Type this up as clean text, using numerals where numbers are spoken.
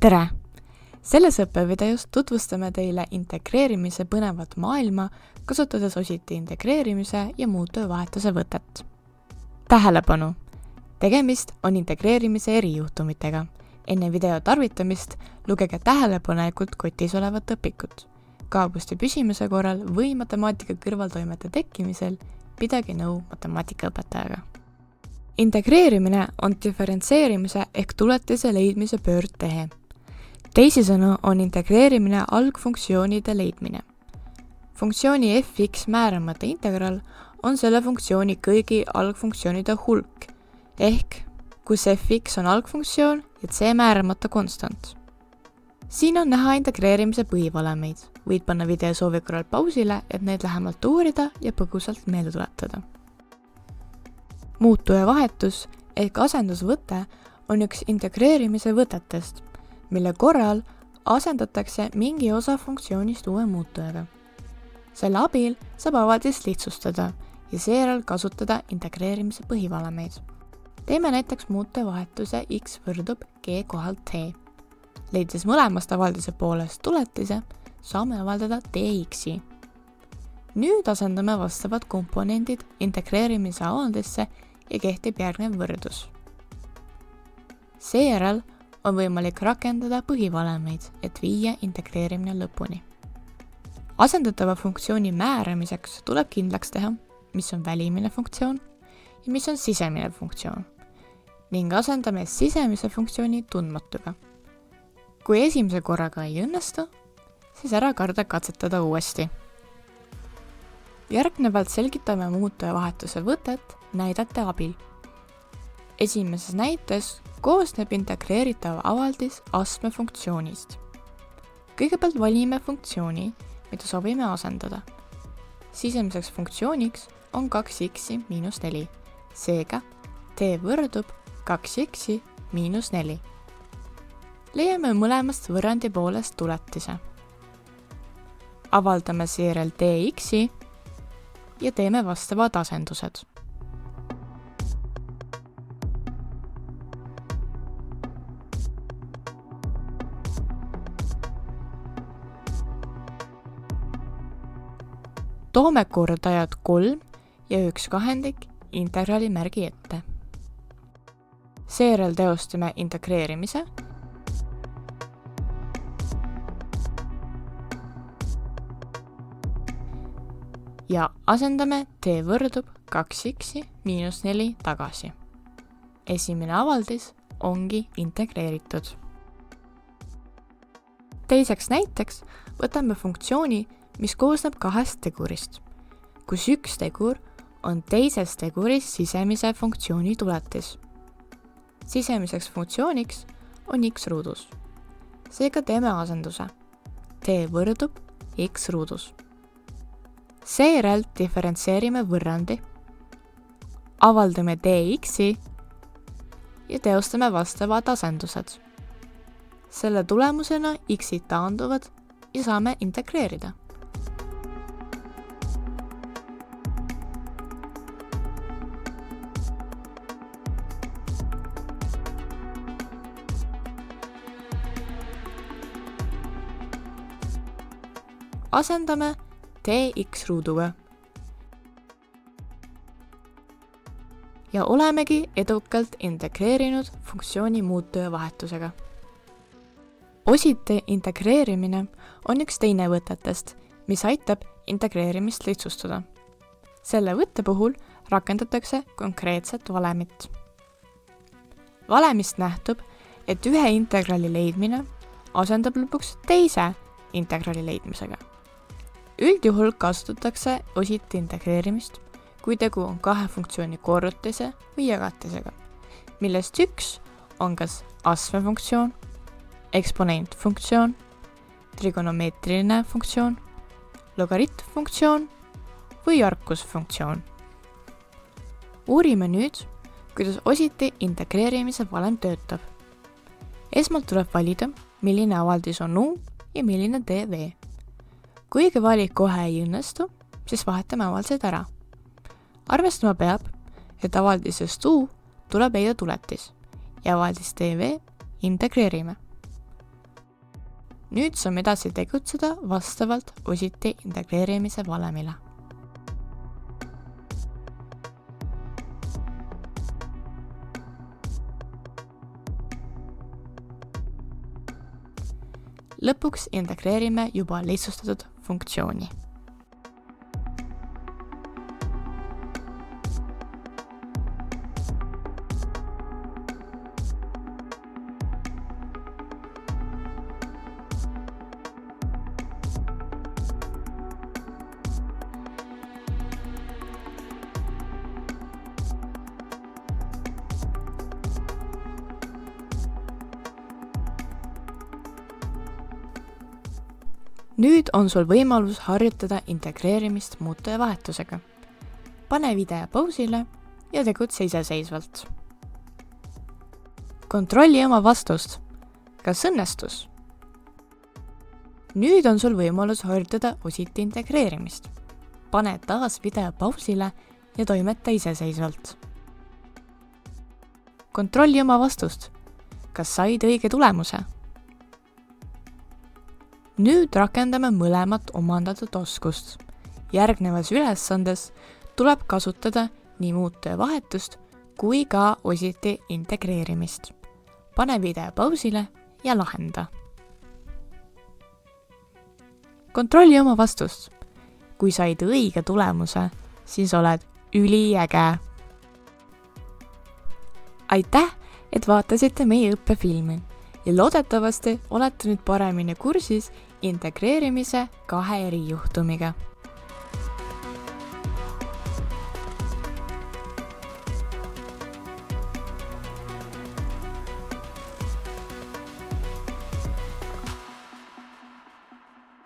Tere! Selles õppevideos tutvustame teile integreerimise põnevat maailma, kasutades ositi integreerimise ja muutujavahetuse võtet. Tähelepanu! Tegemist on integreerimise erijuhtumitega. Enne video tarvitamist lugege tähelepanelikult kotis olevat õpikut. Kaabuste püsimise korral või matemaatika kõrvaltoimete tekkimisel pidage nõu matemaatikaõpetajaga. Integreerimine on diferentseerimise ehk tuletise leidmise pöördtehe. Teisisõnu on integreerimine algfunktsioonide leidmine. Funktsiooni fx määramata integral on selle funktsiooni kõigi algfunktsioonide hulk, ehk kus fx on algfunktsioon ja c määramata konstant. Siin on näha integreerimise põhivalemeid. Võid panna video soovi korral pausile, et neid lähemalt uurida ja põgusalt meelde tuletada. Muutujavahetus ehk asendusvõte on üks integreerimise võtetest, mille korral asendatakse mingi osa funktsioonist uue muutujaga. Selle abil saab avaldist lihtsustada ja seejärel kasutada integreerimise põhivalemeid. Teeme näiteks muutujavahetuse x võrdub g kohalt t. Leides mõlemast avaldise poolest tuletise, saame avaldada dx-i. Nüüd asendame vastavad komponendid integreerimise avaldisse ja kehtib järgnev võrdus. Seejärel on võimalik rakendada põhivalemeid, et viia integreerimine lõpuni. Asendatava funktsiooni määramiseks tuleb kindlaks teha, mis on välimine funktsioon ja mis on sisemine funktsioon, ning asendame sisemise funktsiooni tundmatuga. Kui esimese korraga ei õnnestu, siis ära karda katsetada uuesti. Järgnevalt selgitame muutujavahetuse võtet näidete abil. Esimeses näites koosneb integreeritav avaldis astmefunktsioonist. Kõigepealt valime funktsiooni, mida soovime asendada. Sisemiseks funktsiooniks on 2x miinus 4, seega t võrdub 2x miinus 4. Leiame mõlemast võrrandi poolest tuletise. Avaldame seejärel dx-i ja teeme vastavad asendused. Toome kordajad 3 ja 1 kahendik integrali märgi ette. Seejärel teostame integreerimise ja asendame t võrdub 2x miinus 4 tagasi. Esimene avaldis ongi integreeritud. Teiseks näiteks võtame funktsiooni, mis koosneb 2 tegurist, kus üks tegur on teises teguris sisemise funktsiooni tuletis. Sisemiseks funktsiooniks on x ruudus. Seega teeme asenduse. t võrdub x ruudus. Seejärel diferentseerime võrrandi, avaldame dx-i ja teostame vastavad asendused. Selle tulemusena x-id taanduvad ja saame integreerida. Asendame tx ruuduga. Ja olemegi edukalt integreerinud funktsiooni muutujavahetusega. Ositi integreerimine on üks teine võtetest, mis aitab integreerimist lihtsustada. Selle võtte puhul rakendatakse konkreetset valemit. Valemist nähtub, et ühe integrali leidmine asendab lõpuks teise integrali leidmisega. Üldjuhul kasutatakse ositi integreerimist, kui tegu on 2 funktsiooni korrutise või jagatisega, millest üks on kas astmefunktsioon, eksponentfunktsioon, trigonomeetriline funktsioon, logaritmfunktsioon või arkusfunktsioon. Uurime nüüd, kuidas ositi integreerimise valem töötab. Esmalt tuleb valida, milline avaldis on u ja milline dv. Kuigi valik kohe ei õnnestu, siis vahetame avaldised ära. Arvestama peab, et avaldisest u tuleb leida tuletis ja avaldist dv integreerime. nüüd saame edasi tegutseda vastavalt OSIT-i integreerimise valemile. Lõpuks integreerime juba lihtsustatud funktsiooni. Nüüd on sul võimalus harjutada integreerimist muutujavahetusega. Pane video pausile ja tegutse iseseisvalt. Kontrolli oma vastust. Kas õnnestus? Nüüd on sul võimalus harjutada OSIT-i integreerimist. Pane taas video pausile ja toimeta iseseisvalt. Kontrolli oma vastust. Kas said õige tulemuse? Nüüd rakendame mõlemat omandatud oskust. Järgnevas ülesandes tuleb kasutada nii muutujavahetust kui ka OSIT-i integreerimist. Pane video pausile ja lahenda. Kontrolli oma vastust. Kui said õige tulemuse, siis oled üliäge. Aitäh, et vaatasite meie õppefilmi ja loodetavasti olete nüüd paremini kursis integreerimise 2 eri juhtumiga.